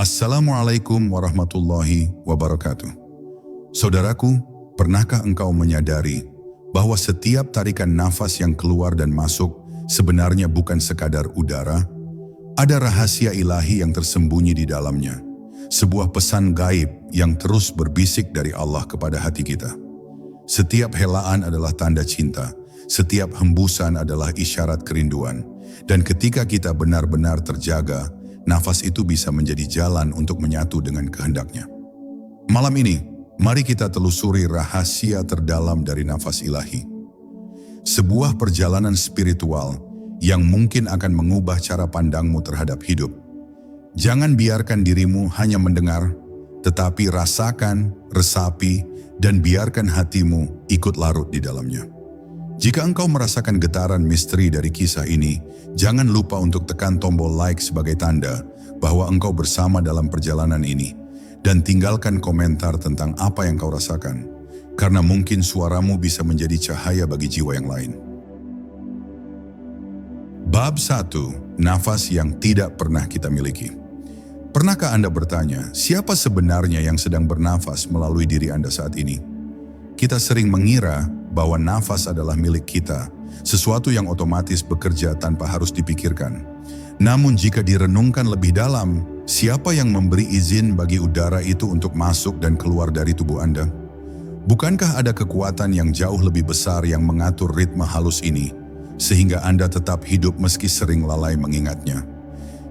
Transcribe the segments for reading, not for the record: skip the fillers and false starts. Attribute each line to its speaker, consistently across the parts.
Speaker 1: Assalamualaikum warahmatullahi wabarakatuh. Saudaraku, pernahkah engkau menyadari bahwa setiap tarikan nafas yang keluar dan masuk sebenarnya bukan sekadar udara? Ada rahasia ilahi yang tersembunyi di dalamnya. Sebuah pesan gaib yang terus berbisik dari Allah kepada hati kita. Setiap helaan adalah tanda cinta, setiap hembusan adalah isyarat kerinduan. Dan ketika kita benar-benar terjaga, nafas itu bisa menjadi jalan untuk menyatu dengan kehendaknya. Malam ini, mari kita telusuri rahasia terdalam dari nafas ilahi. Sebuah perjalanan spiritual yang mungkin akan mengubah cara pandangmu terhadap hidup. Jangan biarkan dirimu hanya mendengar, tetapi rasakan, resapi, dan biarkan hatimu ikut larut di dalamnya. Jika engkau merasakan getaran misteri dari kisah ini, jangan lupa untuk tekan tombol like sebagai tanda bahwa engkau bersama dalam perjalanan ini. Dan tinggalkan komentar tentang apa yang kau rasakan, karena mungkin suaramu bisa menjadi cahaya bagi jiwa yang lain. Bab 1. Nafas yang tidak pernah kita miliki. Pernahkah Anda bertanya, siapa sebenarnya yang sedang bernafas melalui diri Anda saat ini? Kita sering mengira bahwa nafas adalah milik kita, sesuatu yang otomatis bekerja tanpa harus dipikirkan. Namun jika direnungkan lebih dalam, siapa yang memberi izin bagi udara itu untuk masuk dan keluar dari tubuh Anda? Bukankah ada kekuatan yang jauh lebih besar yang mengatur ritme halus ini, sehingga Anda tetap hidup meski sering lalai mengingatnya?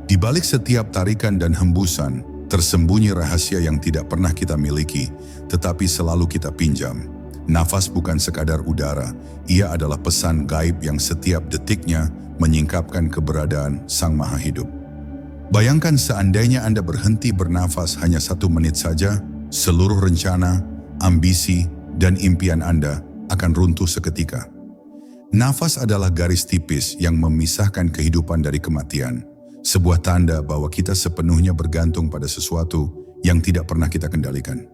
Speaker 1: Di balik setiap tarikan dan hembusan, tersembunyi rahasia yang tidak pernah kita miliki, tetapi selalu kita pinjam. Nafas bukan sekadar udara, ia adalah pesan gaib yang setiap detiknya menyingkapkan keberadaan Sang Maha Hidup. Bayangkan seandainya Anda berhenti bernafas hanya 1 menit saja, seluruh rencana, ambisi, dan impian Anda akan runtuh seketika. Nafas adalah garis tipis yang memisahkan kehidupan dari kematian, sebuah tanda bahwa kita sepenuhnya bergantung pada sesuatu yang tidak pernah kita kendalikan.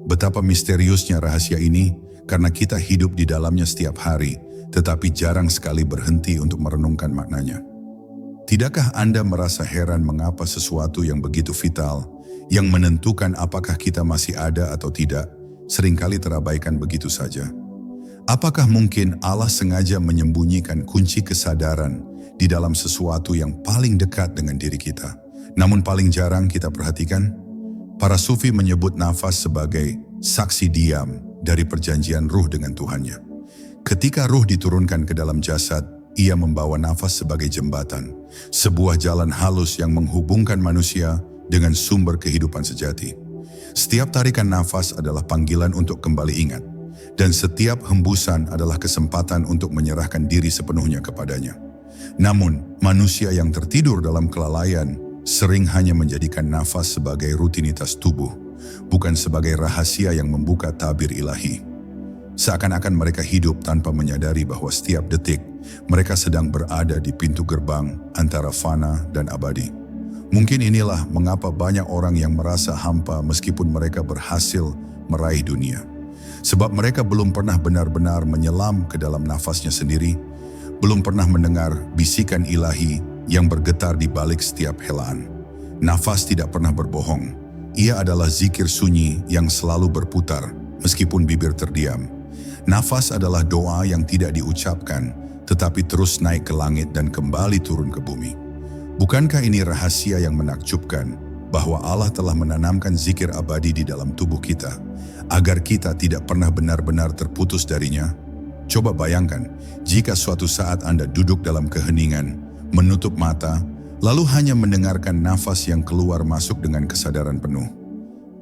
Speaker 1: Betapa misteriusnya rahasia ini karena kita hidup di dalamnya setiap hari, tetapi jarang sekali berhenti untuk merenungkan maknanya. Tidakkah Anda merasa heran mengapa sesuatu yang begitu vital, yang menentukan apakah kita masih ada atau tidak, seringkali terabaikan begitu saja? Apakah mungkin Allah sengaja menyembunyikan kunci kesadaran di dalam sesuatu yang paling dekat dengan diri kita, namun paling jarang kita perhatikan? Para sufi menyebut nafas sebagai saksi diam dari perjanjian ruh dengan Tuhannya. Ketika ruh diturunkan ke dalam jasad, ia membawa nafas sebagai jembatan, sebuah jalan halus yang menghubungkan manusia dengan sumber kehidupan sejati. Setiap tarikan nafas adalah panggilan untuk kembali ingat, dan setiap hembusan adalah kesempatan untuk menyerahkan diri sepenuhnya kepadanya. Namun, manusia yang tertidur dalam kelalaian sering hanya menjadikan nafas sebagai rutinitas tubuh, bukan sebagai rahasia yang membuka tabir ilahi. Seakan-akan mereka hidup tanpa menyadari bahwa setiap detik mereka sedang berada di pintu gerbang antara fana dan abadi. Mungkin inilah mengapa banyak orang yang merasa hampa meskipun mereka berhasil meraih dunia. Sebab mereka belum pernah benar-benar menyelam ke dalam nafasnya sendiri, belum pernah mendengar bisikan ilahi yang bergetar di balik setiap helaan. Nafas tidak pernah berbohong. Ia adalah zikir sunyi yang selalu berputar meskipun bibir terdiam. Nafas adalah doa yang tidak diucapkan, tetapi terus naik ke langit dan kembali turun ke bumi. Bukankah ini rahasia yang menakjubkan bahwa Allah telah menanamkan zikir abadi di dalam tubuh kita, agar kita tidak pernah benar-benar terputus darinya? Coba bayangkan, jika suatu saat Anda duduk dalam keheningan, menutup mata, lalu hanya mendengarkan nafas yang keluar masuk dengan kesadaran penuh.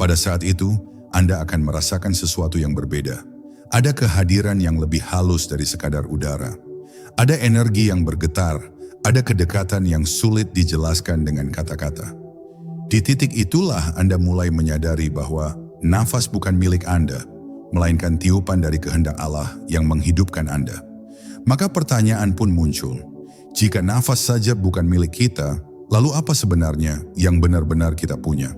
Speaker 1: Pada saat itu, Anda akan merasakan sesuatu yang berbeda. Ada kehadiran yang lebih halus dari sekadar udara. Ada energi yang bergetar, ada kedekatan yang sulit dijelaskan dengan kata-kata. Di titik itulah Anda mulai menyadari bahwa nafas bukan milik Anda, melainkan tiupan dari kehendak Allah yang menghidupkan Anda. Maka pertanyaan pun muncul, jika nafas saja bukan milik kita, lalu apa sebenarnya yang benar-benar kita punya?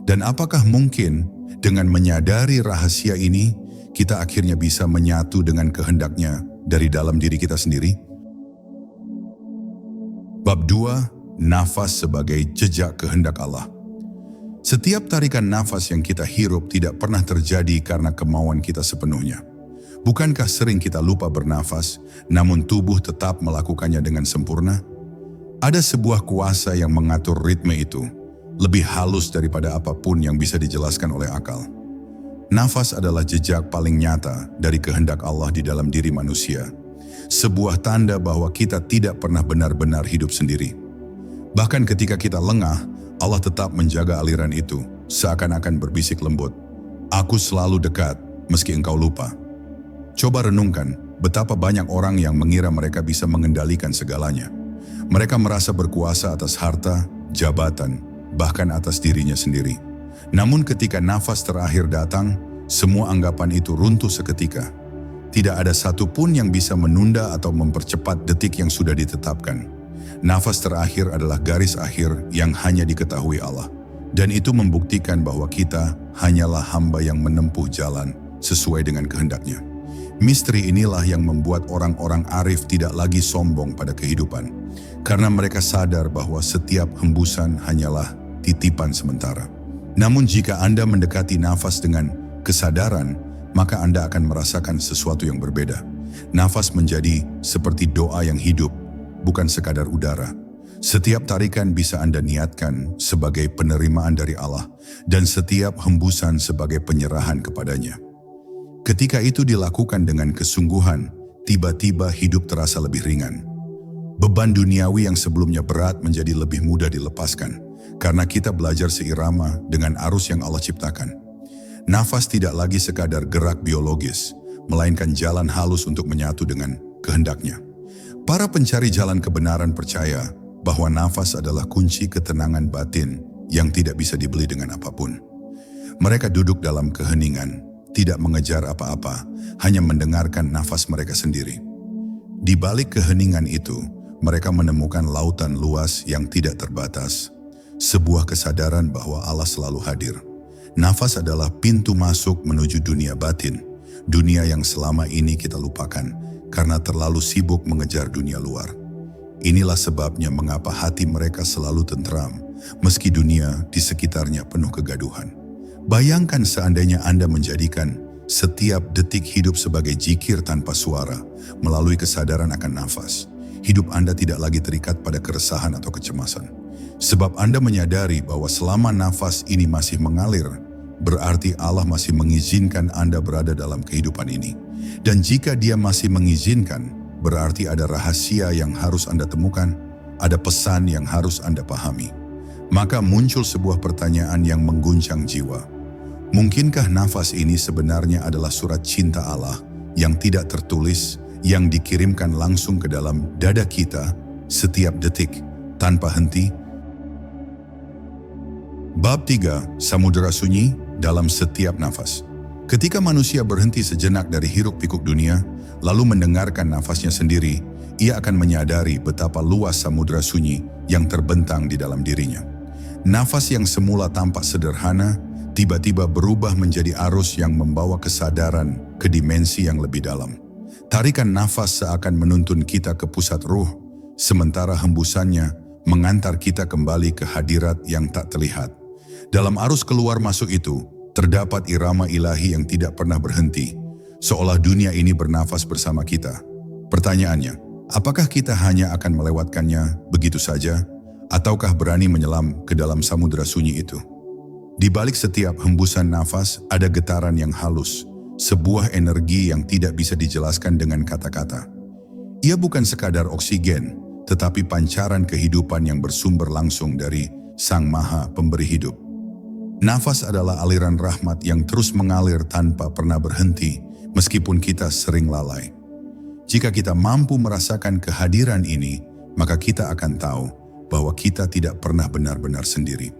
Speaker 1: Dan apakah mungkin dengan menyadari rahasia ini, kita akhirnya bisa menyatu dengan kehendaknya dari dalam diri kita sendiri? Bab 2. Nafas sebagai jejak kehendak Allah. Setiap tarikan nafas yang kita hirup tidak pernah terjadi karena kemauan kita sepenuhnya. Bukankah sering kita lupa bernafas, namun tubuh tetap melakukannya dengan sempurna? Ada sebuah kuasa yang mengatur ritme itu, lebih halus daripada apapun yang bisa dijelaskan oleh akal. Nafas adalah jejak paling nyata dari kehendak Allah di dalam diri manusia. Sebuah tanda bahwa kita tidak pernah benar-benar hidup sendiri. Bahkan ketika kita lengah, Allah tetap menjaga aliran itu, seakan-akan berbisik lembut. Aku selalu dekat, meski engkau lupa. Coba renungkan, betapa banyak orang yang mengira mereka bisa mengendalikan segalanya. Mereka merasa berkuasa atas harta, jabatan, bahkan atas dirinya sendiri. Namun ketika nafas terakhir datang, semua anggapan itu runtuh seketika. Tidak ada satupun yang bisa menunda atau mempercepat detik yang sudah ditetapkan. Nafas terakhir adalah garis akhir yang hanya diketahui Allah. Dan itu membuktikan bahwa kita hanyalah hamba yang menempuh jalan sesuai dengan kehendaknya. Misteri inilah yang membuat orang-orang arif tidak lagi sombong pada kehidupan. Karena mereka sadar bahwa setiap hembusan hanyalah titipan sementara. Namun jika Anda mendekati nafas dengan kesadaran, maka Anda akan merasakan sesuatu yang berbeda. Nafas menjadi seperti doa yang hidup, bukan sekadar udara. Setiap tarikan bisa Anda niatkan sebagai penerimaan dari Allah, dan setiap hembusan sebagai penyerahan kepadanya. Ketika itu dilakukan dengan kesungguhan, tiba-tiba hidup terasa lebih ringan. Beban duniawi yang sebelumnya berat menjadi lebih mudah dilepaskan, karena kita belajar seirama dengan arus yang Allah ciptakan. Nafas tidak lagi sekadar gerak biologis, melainkan jalan halus untuk menyatu dengan kehendaknya. Para pencari jalan kebenaran percaya bahwa nafas adalah kunci ketenangan batin yang tidak bisa dibeli dengan apapun. Mereka duduk dalam keheningan, tidak mengejar apa-apa, hanya mendengarkan nafas mereka sendiri. Di balik keheningan itu, mereka menemukan lautan luas yang tidak terbatas. Sebuah kesadaran bahwa Allah selalu hadir. Nafas adalah pintu masuk menuju dunia batin, dunia yang selama ini kita lupakan karena terlalu sibuk mengejar dunia luar. Inilah sebabnya mengapa hati mereka selalu tentram, meski dunia di sekitarnya penuh kegaduhan. Bayangkan seandainya Anda menjadikan setiap detik hidup sebagai zikir tanpa suara, melalui kesadaran akan nafas. Hidup Anda tidak lagi terikat pada keresahan atau kecemasan. Sebab Anda menyadari bahwa selama nafas ini masih mengalir, berarti Allah masih mengizinkan Anda berada dalam kehidupan ini. Dan jika Dia masih mengizinkan, berarti ada rahasia yang harus Anda temukan, ada pesan yang harus Anda pahami. Maka muncul sebuah pertanyaan yang mengguncang jiwa. Mungkinkah nafas ini sebenarnya adalah surat cinta Allah yang tidak tertulis, yang dikirimkan langsung ke dalam dada kita setiap detik, tanpa henti? Bab 3, Samudera Sunyi dalam setiap nafas. Ketika manusia berhenti sejenak dari hiruk-pikuk dunia, lalu mendengarkan nafasnya sendiri, ia akan menyadari betapa luas samudera sunyi yang terbentang di dalam dirinya. Nafas yang semula tampak sederhana, tiba-tiba berubah menjadi arus yang membawa kesadaran ke dimensi yang lebih dalam. Tarikan nafas seakan menuntun kita ke pusat ruh, sementara hembusannya mengantar kita kembali ke hadirat yang tak terlihat. Dalam arus keluar masuk itu, terdapat irama ilahi yang tidak pernah berhenti, seolah dunia ini bernafas bersama kita. Pertanyaannya, apakah kita hanya akan melewatkannya begitu saja, ataukah berani menyelam ke dalam samudera sunyi itu? Di balik setiap hembusan nafas ada getaran yang halus, sebuah energi yang tidak bisa dijelaskan dengan kata-kata. Ia bukan sekadar oksigen, tetapi pancaran kehidupan yang bersumber langsung dari Sang Maha Pemberi Hidup. Nafas adalah aliran rahmat yang terus mengalir tanpa pernah berhenti, meskipun kita sering lalai. Jika kita mampu merasakan kehadiran ini, maka kita akan tahu bahwa kita tidak pernah benar-benar sendiri.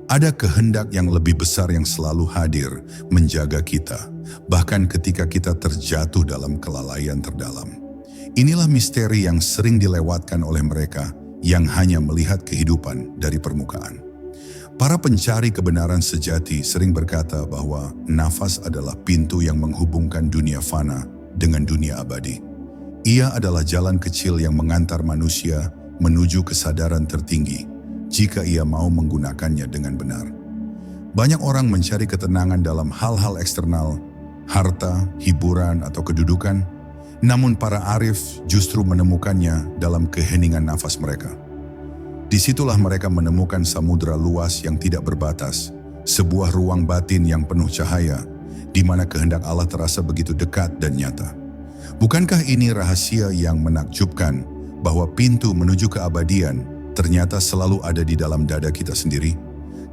Speaker 1: Ada kehendak yang lebih besar yang selalu hadir menjaga kita, bahkan ketika kita terjatuh dalam kelalaian terdalam. Inilah misteri yang sering dilewatkan oleh mereka yang hanya melihat kehidupan dari permukaan. Para pencari kebenaran sejati sering berkata bahwa nafas adalah pintu yang menghubungkan dunia fana dengan dunia abadi. Ia adalah jalan kecil yang mengantar manusia menuju kesadaran tertinggi jika ia mau menggunakannya dengan benar. Banyak orang mencari ketenangan dalam hal-hal eksternal, harta, hiburan, atau kedudukan, namun para arif justru menemukannya dalam keheningan nafas mereka. Disitulah mereka menemukan samudera luas yang tidak berbatas, sebuah ruang batin yang penuh cahaya, di mana kehendak Allah terasa begitu dekat dan nyata. Bukankah ini rahasia yang menakjubkan bahwa pintu menuju keabadian ternyata selalu ada di dalam dada kita sendiri?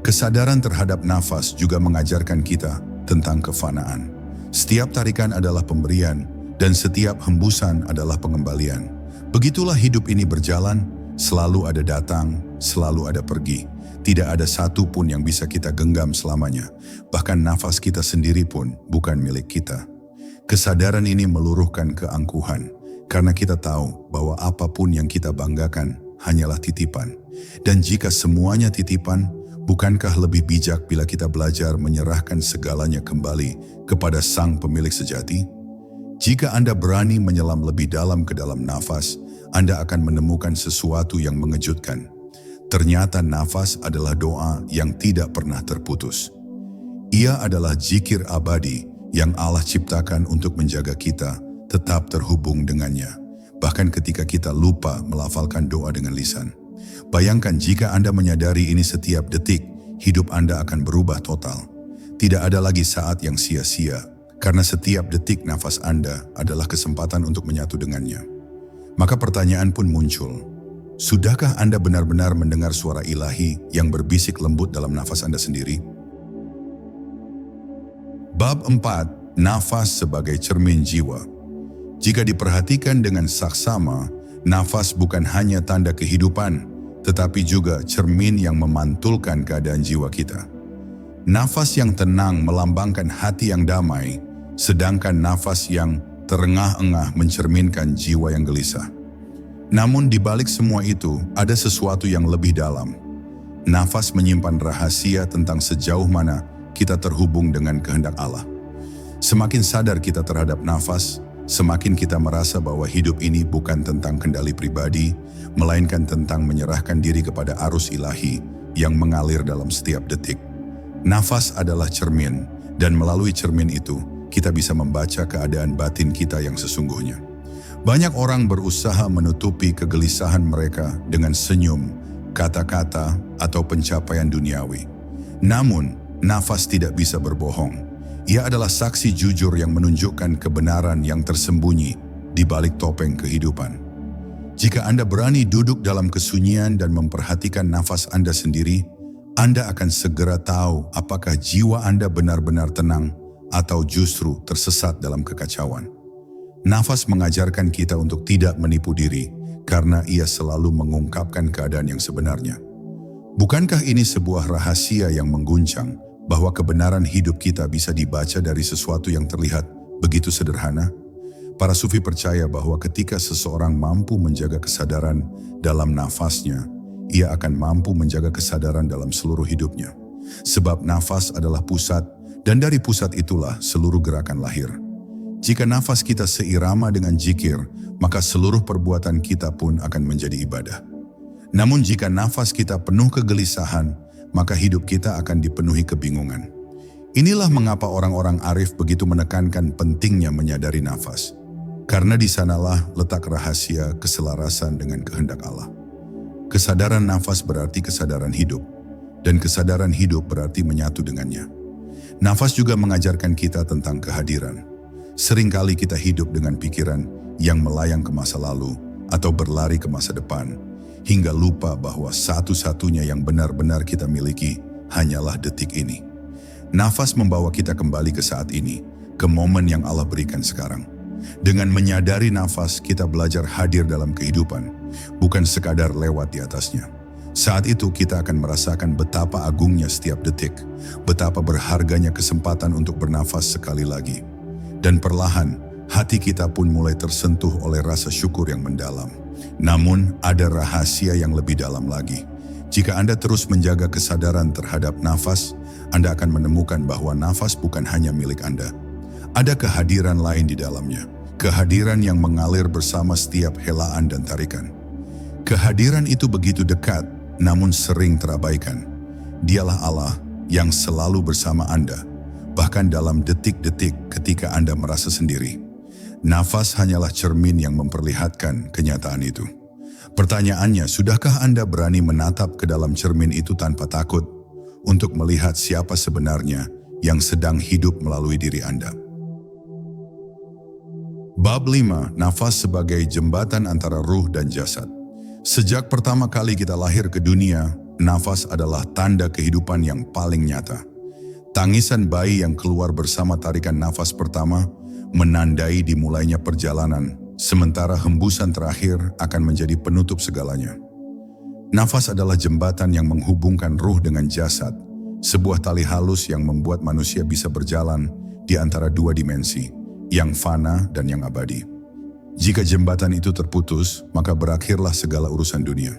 Speaker 1: Kesadaran terhadap nafas juga mengajarkan kita tentang kefanaan. Setiap tarikan adalah pemberian dan setiap hembusan adalah pengembalian. Begitulah hidup ini berjalan, selalu ada datang, selalu ada pergi. Tidak ada satu pun yang bisa kita genggam selamanya. Bahkan nafas kita sendiri pun bukan milik kita. Kesadaran ini meluruhkan keangkuhan, karena kita tahu bahwa apapun yang kita banggakan hanyalah titipan. Dan jika semuanya titipan, bukankah lebih bijak bila kita belajar menyerahkan segalanya kembali kepada Sang Pemilik sejati? Jika Anda berani menyelam lebih dalam ke dalam nafas, Anda akan menemukan sesuatu yang mengejutkan. Ternyata nafas adalah doa yang tidak pernah terputus. Ia adalah zikir abadi yang Allah ciptakan untuk menjaga kita tetap terhubung dengannya, bahkan ketika kita lupa melafalkan doa dengan lisan. Bayangkan jika Anda menyadari ini setiap detik, hidup Anda akan berubah total. Tidak ada lagi saat yang sia-sia, karena setiap detik nafas Anda adalah kesempatan untuk menyatu dengannya. Maka pertanyaan pun muncul, sudahkah Anda benar-benar mendengar suara ilahi yang berbisik lembut dalam nafas Anda sendiri? Bab 4. Nafas sebagai cermin jiwa. Jika diperhatikan dengan saksama, nafas bukan hanya tanda kehidupan, tetapi juga cermin yang memantulkan keadaan jiwa kita. Nafas yang tenang melambangkan hati yang damai, sedangkan nafas yang terengah-engah mencerminkan jiwa yang gelisah. Namun di balik semua itu, ada sesuatu yang lebih dalam. Nafas menyimpan rahasia tentang sejauh mana kita terhubung dengan kehendak Allah. Semakin sadar kita terhadap nafas, semakin kita merasa bahwa hidup ini bukan tentang kendali pribadi, melainkan tentang menyerahkan diri kepada arus ilahi yang mengalir dalam setiap detik. Nafas adalah cermin, dan melalui cermin itu, kita bisa membaca keadaan batin kita yang sesungguhnya. Banyak orang berusaha menutupi kegelisahan mereka dengan senyum, kata-kata, atau pencapaian duniawi. Namun, nafas tidak bisa berbohong. Ia adalah saksi jujur yang menunjukkan kebenaran yang tersembunyi di balik topeng kehidupan. Jika Anda berani duduk dalam kesunyian dan memperhatikan nafas Anda sendiri, Anda akan segera tahu apakah jiwa Anda benar-benar tenang atau justru tersesat dalam kekacauan. Nafas mengajarkan kita untuk tidak menipu diri karena ia selalu mengungkapkan keadaan yang sebenarnya. Bukankah ini sebuah rahasia yang mengguncang bahwa kebenaran hidup kita bisa dibaca dari sesuatu yang terlihat begitu sederhana? Para sufi percaya bahwa ketika seseorang mampu menjaga kesadaran dalam nafasnya, ia akan mampu menjaga kesadaran dalam seluruh hidupnya. Sebab nafas adalah pusat, dan dari pusat itulah seluruh gerakan lahir. Jika nafas kita seirama dengan zikir, maka seluruh perbuatan kita pun akan menjadi ibadah. Namun jika nafas kita penuh kegelisahan, maka hidup kita akan dipenuhi kebingungan. Inilah mengapa orang-orang arif begitu menekankan pentingnya menyadari nafas. Karena di sanalah letak rahasia keselarasan dengan kehendak Allah. Kesadaran nafas berarti kesadaran hidup, dan kesadaran hidup berarti menyatu dengannya. Nafas juga mengajarkan kita tentang kehadiran. Seringkali kita hidup dengan pikiran yang melayang ke masa lalu atau berlari ke masa depan, hingga lupa bahwa satu-satunya yang benar-benar kita miliki hanyalah detik ini. Nafas membawa kita kembali ke saat ini, ke momen yang Allah berikan sekarang. Dengan menyadari nafas, kita belajar hadir dalam kehidupan, bukan sekadar lewat di atasnya. Saat itu kita akan merasakan betapa agungnya setiap detik, betapa berharganya kesempatan untuk bernafas sekali lagi. Dan perlahan, hati kita pun mulai tersentuh oleh rasa syukur yang mendalam. Namun, ada rahasia yang lebih dalam lagi. Jika Anda terus menjaga kesadaran terhadap nafas, Anda akan menemukan bahwa nafas bukan hanya milik Anda. Ada kehadiran lain di dalamnya, kehadiran yang mengalir bersama setiap helaan dan tarikan. Kehadiran itu begitu dekat, namun sering terabaikan. Dialah Allah, yang selalu bersama Anda, bahkan dalam detik-detik ketika Anda merasa sendiri. Nafas hanyalah cermin yang memperlihatkan kenyataan itu. Pertanyaannya, sudahkah Anda berani menatap ke dalam cermin itu tanpa takut untuk melihat siapa sebenarnya yang sedang hidup melalui diri Anda? Bab 5, nafas sebagai jembatan antara ruh dan jasad. Sejak pertama kali kita lahir ke dunia, nafas adalah tanda kehidupan yang paling nyata. Tangisan bayi yang keluar bersama tarikan nafas pertama menandai dimulainya perjalanan, sementara hembusan terakhir akan menjadi penutup segalanya. Nafas adalah jembatan yang menghubungkan ruh dengan jasad, sebuah tali halus yang membuat manusia bisa berjalan di antara dua dimensi, yang fana dan yang abadi. Jika jembatan itu terputus, maka berakhirlah segala urusan dunia.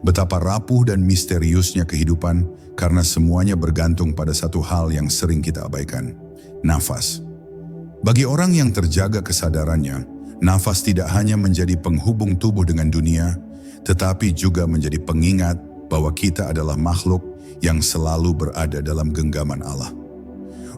Speaker 1: Betapa rapuh dan misteriusnya kehidupan karena semuanya bergantung pada satu hal yang sering kita abaikan, nafas. Bagi orang yang terjaga kesadarannya, nafas tidak hanya menjadi penghubung tubuh dengan dunia, tetapi juga menjadi pengingat bahwa kita adalah makhluk yang selalu berada dalam genggaman Allah.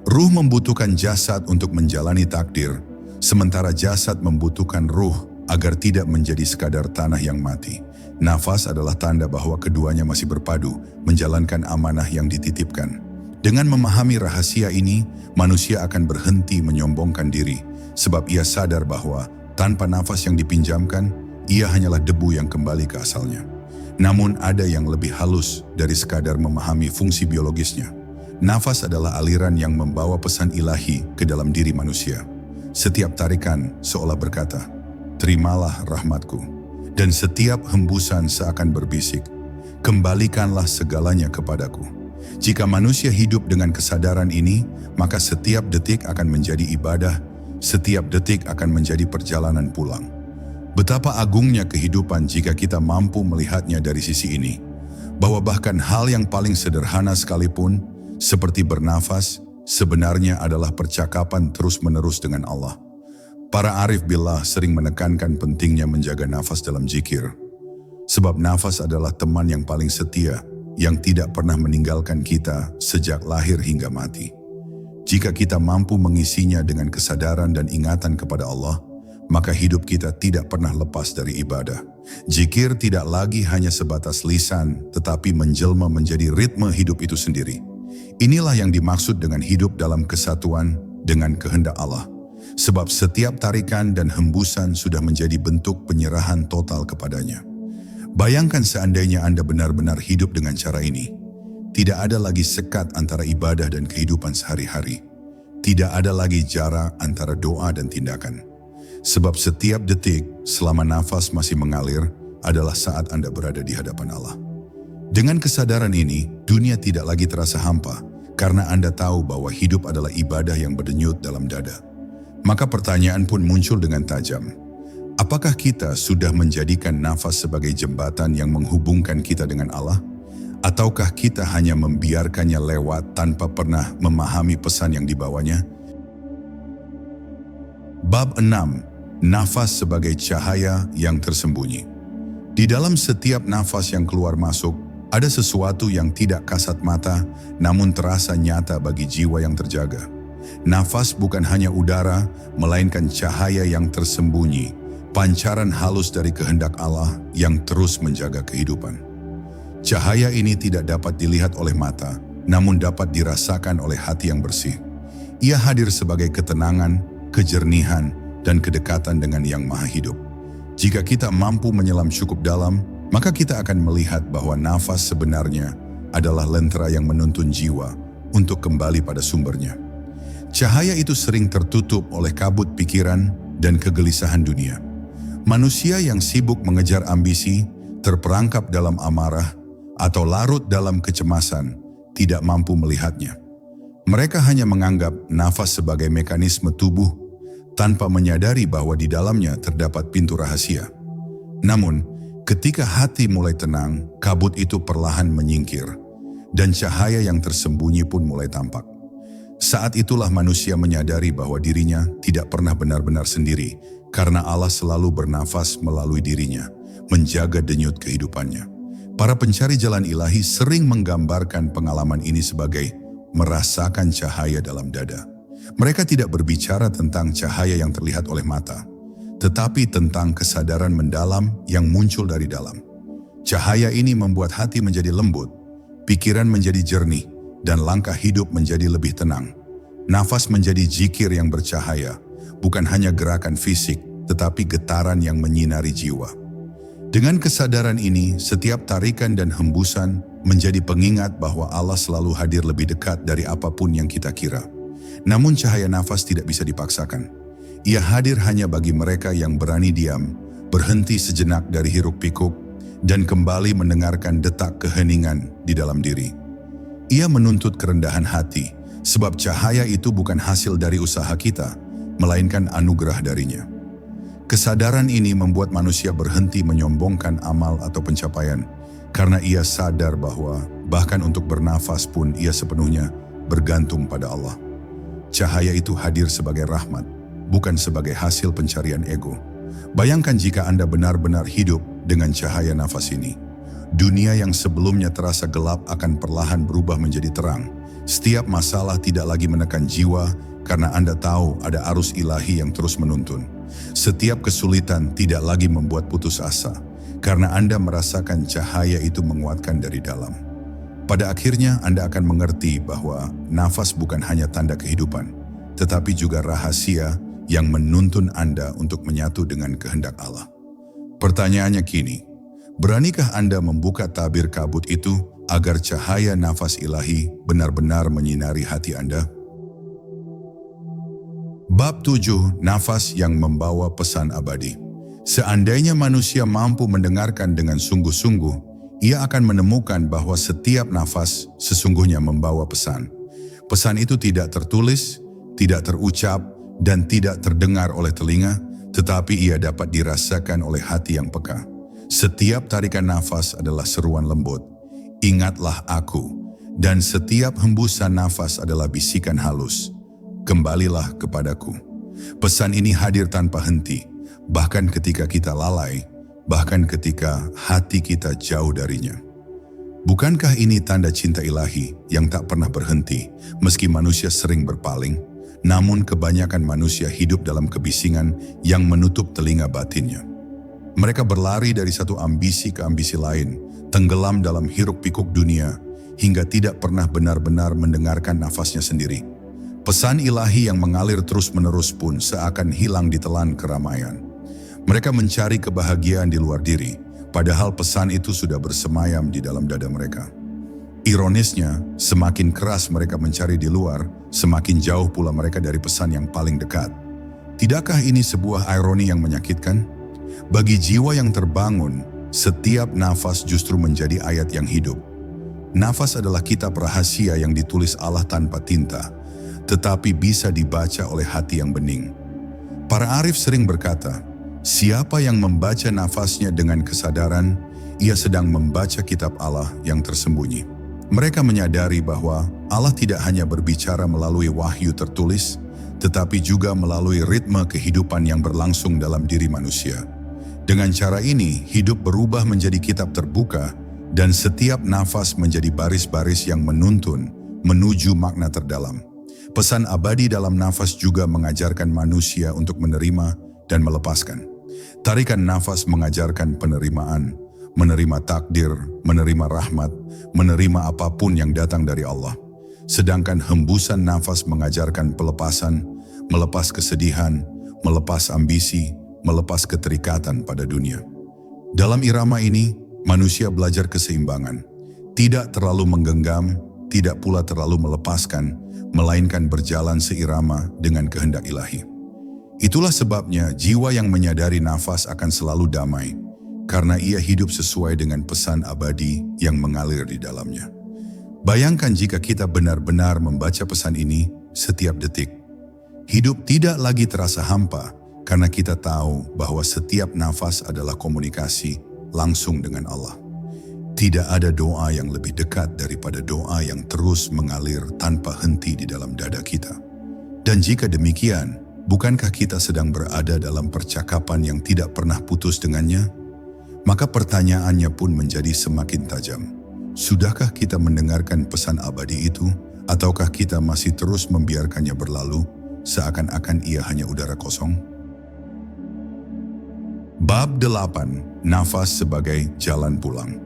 Speaker 1: Ruh membutuhkan jasad untuk menjalani takdir, sementara jasad membutuhkan ruh agar tidak menjadi sekadar tanah yang mati. Nafas adalah tanda bahwa keduanya masih berpadu, menjalankan amanah yang dititipkan. Dengan memahami rahasia ini, manusia akan berhenti menyombongkan diri, sebab ia sadar bahwa tanpa nafas yang dipinjamkan, ia hanyalah debu yang kembali ke asalnya. Namun ada yang lebih halus dari sekadar memahami fungsi biologisnya. Nafas adalah aliran yang membawa pesan ilahi ke dalam diri manusia. Setiap tarikan seolah berkata, "Terimalah rahmatku." Dan setiap hembusan seakan berbisik, "Kembalikanlah segalanya kepadaku." Jika manusia hidup dengan kesadaran ini, maka setiap detik akan menjadi ibadah, setiap detik akan menjadi perjalanan pulang. Betapa agungnya kehidupan jika kita mampu melihatnya dari sisi ini, bahwa bahkan hal yang paling sederhana sekalipun, seperti bernafas, sebenarnya adalah percakapan terus-menerus dengan Allah. Para arif billah sering menekankan pentingnya menjaga nafas dalam zikir, sebab nafas adalah teman yang paling setia, yang tidak pernah meninggalkan kita sejak lahir hingga mati. Jika kita mampu mengisinya dengan kesadaran dan ingatan kepada Allah, maka hidup kita tidak pernah lepas dari ibadah. Zikir tidak lagi hanya sebatas lisan, tetapi menjelma menjadi ritme hidup itu sendiri. Inilah yang dimaksud dengan hidup dalam kesatuan dengan kehendak Allah. Sebab setiap tarikan dan hembusan sudah menjadi bentuk penyerahan total kepadanya. Bayangkan seandainya Anda benar-benar hidup dengan cara ini. Tidak ada lagi sekat antara ibadah dan kehidupan sehari-hari. Tidak ada lagi jarak antara doa dan tindakan. Sebab setiap detik selama nafas masih mengalir adalah saat Anda berada di hadapan Allah. Dengan kesadaran ini, dunia tidak lagi terasa hampa karena Anda tahu bahwa hidup adalah ibadah yang berdenyut dalam dada. Maka pertanyaan pun muncul dengan tajam. Apakah kita sudah menjadikan nafas sebagai jembatan yang menghubungkan kita dengan Allah? Ataukah kita hanya membiarkannya lewat tanpa pernah memahami pesan yang dibawanya? Bab 6. Nafas sebagai cahaya yang tersembunyi. Di dalam setiap nafas yang keluar masuk, ada sesuatu yang tidak kasat mata, namun terasa nyata bagi jiwa yang terjaga. Nafas bukan hanya udara, melainkan cahaya yang tersembunyi, pancaran halus dari kehendak Allah yang terus menjaga kehidupan. Cahaya ini tidak dapat dilihat oleh mata, namun dapat dirasakan oleh hati yang bersih. Ia hadir sebagai ketenangan, kejernihan, dan kedekatan dengan Yang Maha Hidup. Jika kita mampu menyelam cukup dalam, maka kita akan melihat bahwa nafas sebenarnya adalah lentera yang menuntun jiwa untuk kembali pada sumbernya. Cahaya itu sering tertutup oleh kabut pikiran dan kegelisahan dunia. Manusia yang sibuk mengejar ambisi, terperangkap dalam amarah, atau larut dalam kecemasan, tidak mampu melihatnya. Mereka hanya menganggap nafas sebagai mekanisme tubuh, tanpa menyadari bahwa di dalamnya terdapat pintu rahasia. Namun, ketika hati mulai tenang, kabut itu perlahan menyingkir, dan cahaya yang tersembunyi pun mulai tampak. Saat itulah manusia menyadari bahwa dirinya tidak pernah benar-benar sendiri, karena Allah selalu bernafas melalui dirinya, menjaga denyut kehidupannya. Para pencari jalan ilahi sering menggambarkan pengalaman ini sebagai merasakan cahaya dalam dada. Mereka tidak berbicara tentang cahaya yang terlihat oleh mata, tetapi tentang kesadaran mendalam yang muncul dari dalam. Cahaya ini membuat hati menjadi lembut, pikiran menjadi jernih, dan langkah hidup menjadi lebih tenang. Nafas menjadi zikir yang bercahaya, bukan hanya gerakan fisik, tetapi getaran yang menyinari jiwa. Dengan kesadaran ini, setiap tarikan dan hembusan menjadi pengingat bahwa Allah selalu hadir lebih dekat dari apapun yang kita kira. Namun cahaya nafas tidak bisa dipaksakan. Ia hadir hanya bagi mereka yang berani diam, berhenti sejenak dari hiruk-pikuk, dan kembali mendengarkan detak keheningan di dalam diri. Ia menuntut kerendahan hati, sebab cahaya itu bukan hasil dari usaha kita, melainkan anugerah darinya. Kesadaran ini membuat manusia berhenti menyombongkan amal atau pencapaian, karena ia sadar bahwa bahkan untuk bernafas pun ia sepenuhnya bergantung pada Allah. Cahaya itu hadir sebagai rahmat, bukan sebagai hasil pencarian ego. Bayangkan jika Anda benar-benar hidup dengan cahaya nafas ini. Dunia yang sebelumnya terasa gelap akan perlahan berubah menjadi terang. Setiap masalah tidak lagi menekan jiwa karena Anda tahu ada arus ilahi yang terus menuntun. Setiap kesulitan tidak lagi membuat putus asa karena Anda merasakan cahaya itu menguatkan dari dalam. Pada akhirnya Anda akan mengerti bahwa nafas bukan hanya tanda kehidupan, tetapi juga rahasia yang menuntun Anda untuk menyatu dengan kehendak Allah. Pertanyaannya kini, beranikah Anda membuka tabir kabut itu agar cahaya nafas ilahi benar-benar menyinari hati Anda? Bab 7, nafas yang membawa pesan abadi. Seandainya manusia mampu mendengarkan dengan sungguh-sungguh, ia akan menemukan bahwa setiap nafas sesungguhnya membawa pesan. Pesan itu tidak tertulis, tidak terucap, dan tidak terdengar oleh telinga, tetapi ia dapat dirasakan oleh hati yang peka. Setiap tarikan nafas adalah seruan lembut, "Ingatlah aku," dan setiap hembusan nafas adalah bisikan halus, "Kembalilah kepadaku." Pesan ini hadir tanpa henti, bahkan ketika kita lalai, bahkan ketika hati kita jauh darinya. Bukankah ini tanda cinta ilahi yang tak pernah berhenti, meski manusia sering berpaling, namun kebanyakan manusia hidup dalam kebisingan yang menutup telinga batinnya. Mereka berlari dari satu ambisi ke ambisi lain, tenggelam dalam hiruk-pikuk dunia, hingga tidak pernah benar-benar mendengarkan nafasnya sendiri. Pesan ilahi yang mengalir terus-menerus pun seakan hilang ditelan keramaian. Mereka mencari kebahagiaan di luar diri, padahal pesan itu sudah bersemayam di dalam dada mereka. Ironisnya, semakin keras mereka mencari di luar, semakin jauh pula mereka dari pesan yang paling dekat. Tidakkah ini sebuah ironi yang menyakitkan? Bagi jiwa yang terbangun, setiap nafas justru menjadi ayat yang hidup. Nafas adalah kitab rahasia yang ditulis Allah tanpa tinta, tetapi bisa dibaca oleh hati yang bening. Para arif sering berkata, siapa yang membaca nafasnya dengan kesadaran, ia sedang membaca kitab Allah yang tersembunyi. Mereka menyadari bahwa Allah tidak hanya berbicara melalui wahyu tertulis, tetapi juga melalui ritme kehidupan yang berlangsung dalam diri manusia. Dengan cara ini, hidup berubah menjadi kitab terbuka, dan setiap nafas menjadi baris-baris yang menuntun menuju makna terdalam. Pesan abadi dalam nafas juga mengajarkan manusia untuk menerima dan melepaskan. Tarikan nafas mengajarkan penerimaan, menerima takdir, menerima rahmat, menerima apapun yang datang dari Allah. Sedangkan hembusan nafas mengajarkan pelepasan, melepas kesedihan, melepas ambisi, melepas keterikatan pada dunia. Dalam irama ini, manusia belajar keseimbangan, tidak terlalu menggenggam, tidak pula terlalu melepaskan, melainkan berjalan seirama dengan kehendak ilahi. Itulah sebabnya jiwa yang menyadari nafas akan selalu damai, karena ia hidup sesuai dengan pesan abadi yang mengalir di dalamnya. Bayangkan jika kita benar-benar membaca pesan ini setiap detik. Hidup tidak lagi terasa hampa, karena kita tahu bahwa setiap nafas adalah komunikasi langsung dengan Allah. Tidak ada doa yang lebih dekat daripada doa yang terus mengalir tanpa henti di dalam dada kita. Dan jika demikian, bukankah kita sedang berada dalam percakapan yang tidak pernah putus dengannya? Maka pertanyaannya pun menjadi semakin tajam. Sudahkah kita mendengarkan pesan abadi itu Ataukah kita masih terus membiarkannya berlalu, seakan-akan ia hanya udara kosong? Bab 8. Nafas sebagai jalan pulang.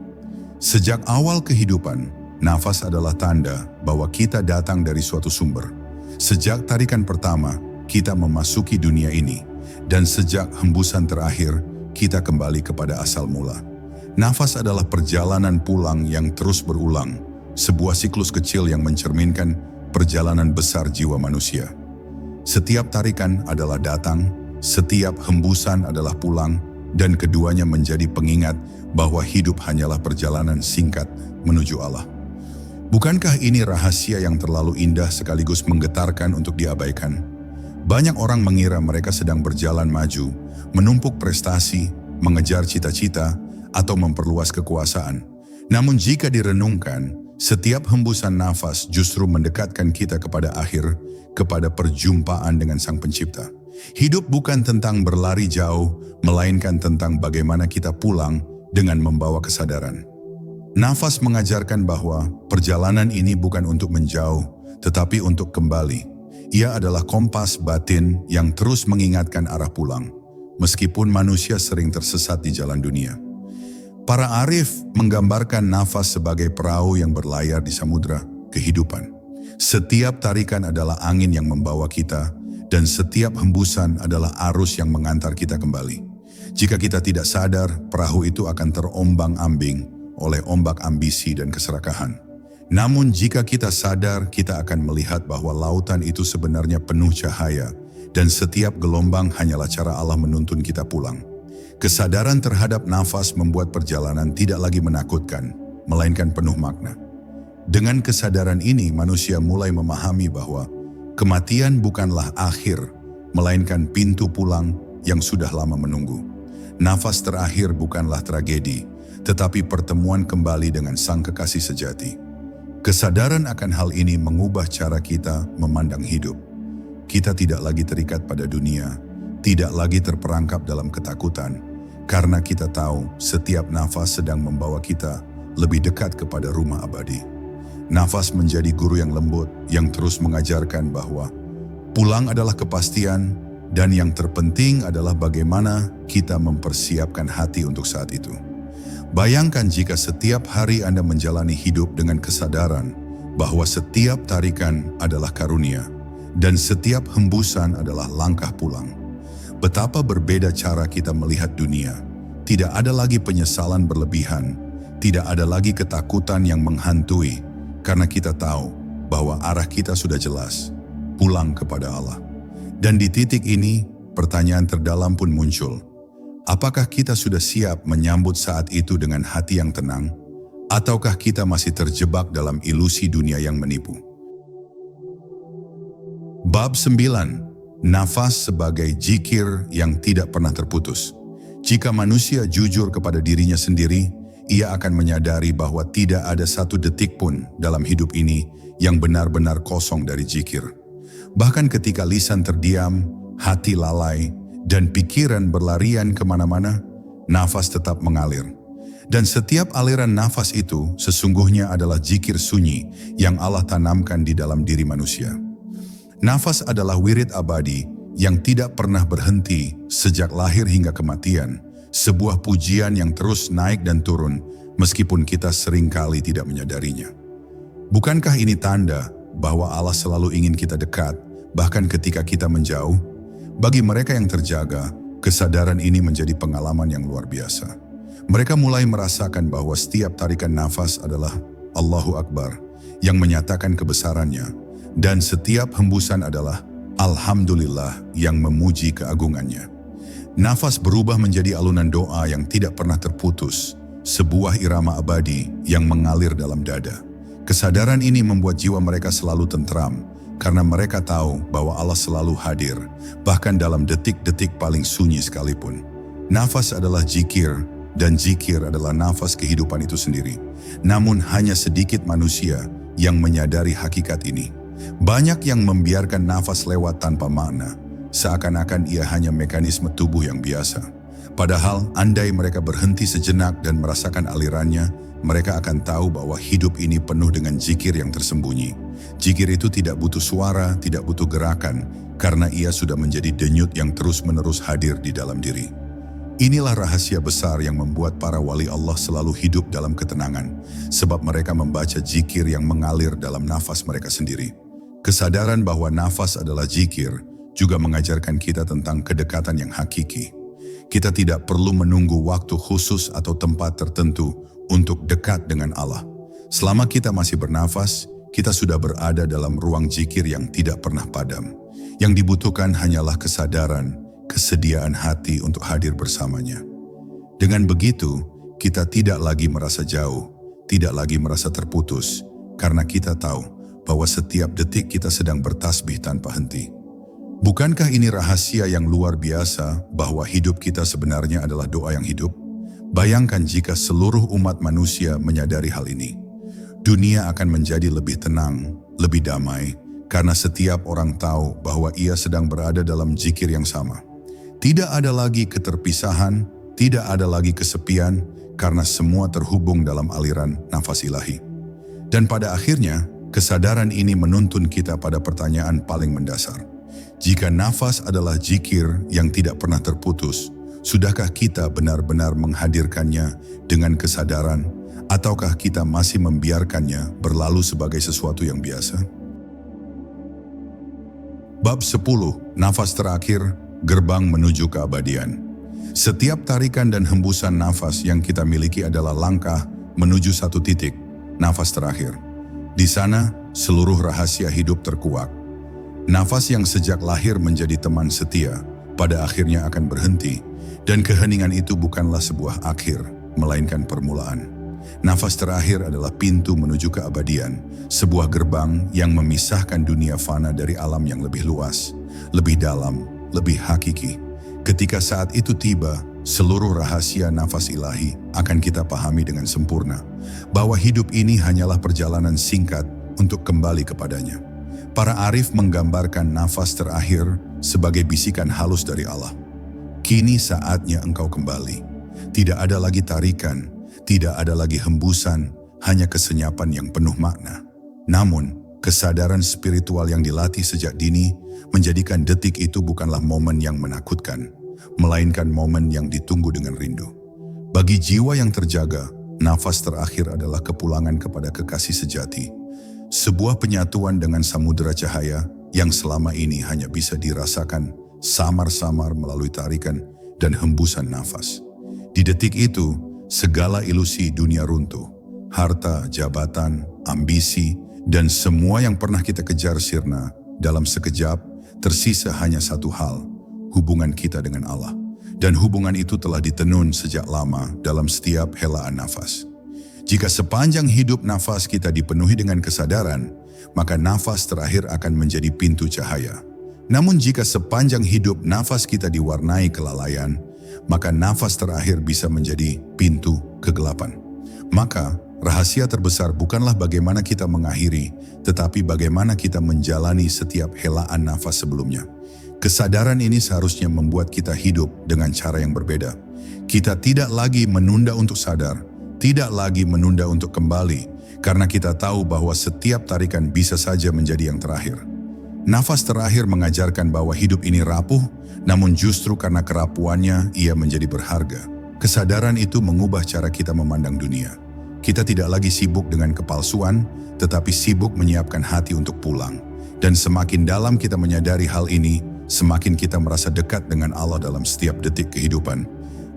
Speaker 1: Sejak awal kehidupan, nafas adalah tanda bahwa kita datang dari suatu sumber. Sejak tarikan pertama, kita memasuki dunia ini, dan sejak hembusan terakhir, kita kembali kepada asal mula. Nafas adalah perjalanan pulang yang terus berulang, sebuah siklus kecil yang mencerminkan perjalanan besar jiwa manusia. Setiap tarikan adalah datang, setiap hembusan adalah pulang, dan keduanya menjadi pengingat bahwa hidup hanyalah perjalanan singkat menuju Allah. Bukankah ini rahasia yang terlalu indah sekaligus menggetarkan untuk diabaikan? Banyak orang mengira mereka sedang berjalan maju, menumpuk prestasi, mengejar cita-cita, atau memperluas kekuasaan. Namun jika direnungkan, setiap hembusan nafas justru mendekatkan kita kepada akhir, kepada perjumpaan dengan Sang Pencipta. Hidup bukan tentang berlari jauh, melainkan tentang bagaimana kita pulang dengan membawa kesadaran. Nafas mengajarkan bahwa perjalanan ini bukan untuk menjauh, tetapi untuk kembali. Ia adalah kompas batin yang terus mengingatkan arah pulang, meskipun manusia sering tersesat di jalan dunia. Para arif menggambarkan nafas sebagai perahu yang berlayar di samudra kehidupan. Setiap tarikan adalah angin yang membawa kita, dan setiap hembusan adalah arus yang mengantar kita kembali. Jika kita tidak sadar, perahu itu akan terombang-ambing oleh ombak ambisi dan keserakahan. Namun jika kita sadar, kita akan melihat bahwa lautan itu sebenarnya penuh cahaya, dan setiap gelombang hanyalah cara Allah menuntun kita pulang. Kesadaran terhadap nafas membuat perjalanan tidak lagi menakutkan, melainkan penuh makna. Dengan kesadaran ini, manusia mulai memahami bahwa kematian bukanlah akhir, melainkan pintu pulang yang sudah lama menunggu. Nafas terakhir bukanlah tragedi, tetapi pertemuan kembali dengan Sang Kekasih sejati. Kesadaran akan hal ini mengubah cara kita memandang hidup. Kita tidak lagi terikat pada dunia, tidak lagi terperangkap dalam ketakutan, karena kita tahu setiap nafas sedang membawa kita lebih dekat kepada rumah abadi. Nafas menjadi guru yang lembut, yang terus mengajarkan bahwa pulang adalah kepastian, dan yang terpenting adalah bagaimana kita mempersiapkan hati untuk saat itu. Bayangkan jika setiap hari Anda menjalani hidup dengan kesadaran bahwa setiap tarikan adalah karunia dan setiap hembusan adalah langkah pulang. Betapa berbeda cara kita melihat dunia. Tidak ada lagi penyesalan berlebihan, tidak ada lagi ketakutan yang menghantui, karena kita tahu bahwa arah kita sudah jelas, pulang kepada Allah. Dan di titik ini, pertanyaan terdalam pun muncul. Apakah kita sudah siap menyambut saat itu dengan hati yang tenang? Ataukah kita masih terjebak dalam ilusi dunia yang menipu? Bab 9. Nafas sebagai zikir yang tidak pernah terputus. Jika manusia jujur kepada dirinya sendiri, ia akan menyadari bahwa tidak ada satu detik pun dalam hidup ini yang benar-benar kosong dari zikir. Bahkan ketika lisan terdiam, hati lalai, dan pikiran berlarian kemana-mana, nafas tetap mengalir. Dan setiap aliran nafas itu sesungguhnya adalah zikir sunyi yang Allah tanamkan di dalam diri manusia. Nafas adalah wirid abadi yang tidak pernah berhenti sejak lahir hingga kematian, sebuah pujian yang terus naik dan turun meskipun kita seringkali tidak menyadarinya. Bukankah ini tanda bahwa Allah selalu ingin kita dekat, bahkan ketika kita menjauh? Bagi mereka yang terjaga, kesadaran ini menjadi pengalaman yang luar biasa. Mereka mulai merasakan bahwa setiap tarikan nafas adalah Allahu Akbar yang menyatakan kebesarannya, dan setiap hembusan adalah Alhamdulillah yang memuji keagungannya. Nafas berubah menjadi alunan doa yang tidak pernah terputus, sebuah irama abadi yang mengalir dalam dada. Kesadaran ini membuat jiwa mereka selalu tentram, karena mereka tahu bahwa Allah selalu hadir, bahkan dalam detik-detik paling sunyi sekalipun. Nafas adalah zikir, dan zikir adalah nafas kehidupan itu sendiri. Namun hanya sedikit manusia yang menyadari hakikat ini. Banyak yang membiarkan nafas lewat tanpa makna, seakan-akan ia hanya mekanisme tubuh yang biasa. Padahal andai mereka berhenti sejenak dan merasakan alirannya, mereka akan tahu bahwa hidup ini penuh dengan zikir yang tersembunyi. Zikir itu tidak butuh suara, tidak butuh gerakan, karena ia sudah menjadi denyut yang terus-menerus hadir di dalam diri. Inilah rahasia besar yang membuat para wali Allah selalu hidup dalam ketenangan, sebab mereka membaca zikir yang mengalir dalam nafas mereka sendiri. Kesadaran bahwa nafas adalah zikir juga mengajarkan kita tentang kedekatan yang hakiki. Kita tidak perlu menunggu waktu khusus atau tempat tertentu untuk dekat dengan Allah. Selama kita masih bernafas, kita sudah berada dalam ruang zikir yang tidak pernah padam. Yang dibutuhkan hanyalah kesadaran, kesediaan hati untuk hadir bersamanya. Dengan begitu, kita tidak lagi merasa jauh, tidak lagi merasa terputus, karena kita tahu bahwa setiap detik kita sedang bertasbih tanpa henti. Bukankah ini rahasia yang luar biasa bahwa hidup kita sebenarnya adalah doa yang hidup? Bayangkan jika seluruh umat manusia menyadari hal ini. Dunia akan menjadi lebih tenang, lebih damai, karena setiap orang tahu bahwa ia sedang berada dalam zikir yang sama. Tidak ada lagi keterpisahan, tidak ada lagi kesepian, karena semua terhubung dalam aliran nafas ilahi. Dan pada akhirnya, kesadaran ini menuntun kita pada pertanyaan paling mendasar. Jika nafas adalah zikir yang tidak pernah terputus, sudahkah kita benar-benar menghadirkannya dengan kesadaran, ataukah kita masih membiarkannya berlalu sebagai sesuatu yang biasa? Bab 10, nafas terakhir, gerbang menuju keabadian. Setiap tarikan dan hembusan nafas yang kita miliki adalah langkah menuju satu titik, nafas terakhir. Di sana, seluruh rahasia hidup terkuak. Nafas yang sejak lahir menjadi teman setia, pada akhirnya akan berhenti, dan keheningan itu bukanlah sebuah akhir, melainkan permulaan. Nafas terakhir adalah pintu menuju keabadian, sebuah gerbang yang memisahkan dunia fana dari alam yang lebih luas, lebih dalam, lebih hakiki. Ketika saat itu tiba, seluruh rahasia nafas ilahi akan kita pahami dengan sempurna, bahwa hidup ini hanyalah perjalanan singkat untuk kembali kepadanya. Para arif menggambarkan nafas terakhir sebagai bisikan halus dari Allah. Kini saatnya engkau kembali. Tidak ada lagi tarikan, tidak ada lagi hembusan, hanya kesenyapan yang penuh makna. Namun, kesadaran spiritual yang dilatih sejak dini menjadikan detik itu bukanlah momen yang menakutkan, melainkan momen yang ditunggu dengan rindu. Bagi jiwa yang terjaga, nafas terakhir adalah kepulangan kepada kekasih sejati. Sebuah penyatuan dengan samudera cahaya yang selama ini hanya bisa dirasakan samar-samar melalui tarikan dan hembusan nafas. Di detik itu, segala ilusi dunia runtuh. Harta, jabatan, ambisi, dan semua yang pernah kita kejar sirna. Dalam sekejap, tersisa hanya satu hal, hubungan kita dengan Allah. Dan hubungan itu telah ditenun sejak lama dalam setiap helaan nafas. Jika sepanjang hidup nafas kita dipenuhi dengan kesadaran, maka nafas terakhir akan menjadi pintu cahaya. Namun jika sepanjang hidup nafas kita diwarnai kelalaian, maka nafas terakhir bisa menjadi pintu kegelapan. Maka rahasia terbesar bukanlah bagaimana kita mengakhiri, tetapi bagaimana kita menjalani setiap helaan nafas sebelumnya. Kesadaran ini seharusnya membuat kita hidup dengan cara yang berbeda. Kita tidak lagi menunda untuk sadar, tidak lagi menunda untuk kembali, karena kita tahu bahwa setiap tarikan bisa saja menjadi yang terakhir. Nafas terakhir mengajarkan bahwa hidup ini rapuh, namun justru karena kerapuannya ia menjadi berharga. Kesadaran itu mengubah cara kita memandang dunia. Kita tidak lagi sibuk dengan kepalsuan, tetapi sibuk menyiapkan hati untuk pulang. Dan semakin dalam kita menyadari hal ini, semakin kita merasa dekat dengan Allah dalam setiap detik kehidupan.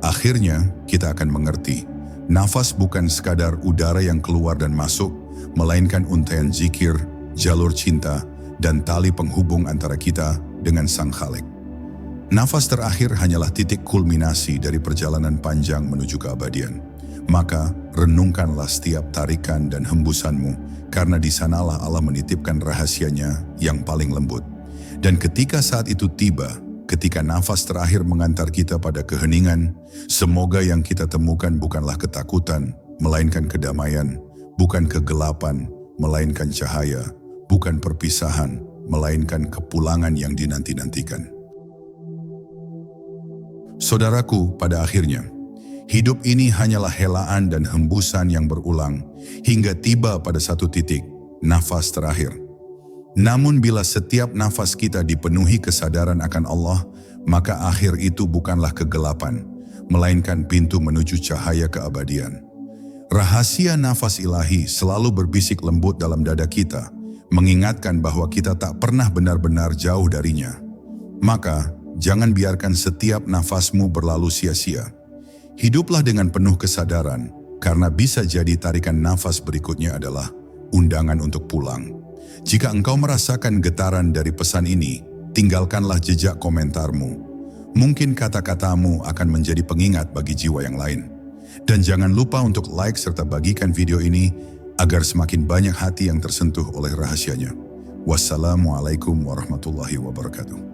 Speaker 1: Akhirnya, kita akan mengerti, nafas bukan sekadar udara yang keluar dan masuk, melainkan untaian zikir, jalur cinta, dan tali penghubung antara kita dengan Sang Khalik. Nafas terakhir hanyalah titik kulminasi dari perjalanan panjang menuju keabadian. Maka, renungkanlah setiap tarikan dan hembusanmu, karena di sanalah Allah menitipkan rahasianya yang paling lembut. Dan ketika saat itu tiba, ketika nafas terakhir mengantar kita pada keheningan, semoga yang kita temukan bukanlah ketakutan, melainkan kedamaian, bukan kegelapan, melainkan cahaya, bukan perpisahan, melainkan kepulangan yang dinanti-nantikan. Saudaraku, pada akhirnya, hidup ini hanyalah helaan dan hembusan yang berulang, hingga tiba pada satu titik, nafas terakhir. Namun bila setiap nafas kita dipenuhi kesadaran akan Allah, maka akhir itu bukanlah kegelapan, melainkan pintu menuju cahaya keabadian. Rahasia nafas ilahi selalu berbisik lembut dalam dada kita, mengingatkan bahwa kita tak pernah benar-benar jauh darinya. Maka, jangan biarkan setiap nafasmu berlalu sia-sia. Hiduplah dengan penuh kesadaran, karena bisa jadi tarikan nafas berikutnya adalah undangan untuk pulang. Jika engkau merasakan getaran dari pesan ini, tinggalkanlah jejak komentarmu. Mungkin kata-katamu akan menjadi pengingat bagi jiwa yang lain. Dan jangan lupa untuk like serta bagikan video ini agar semakin banyak hati yang tersentuh oleh rahasianya. Wassalamualaikum warahmatullahi wabarakatuh.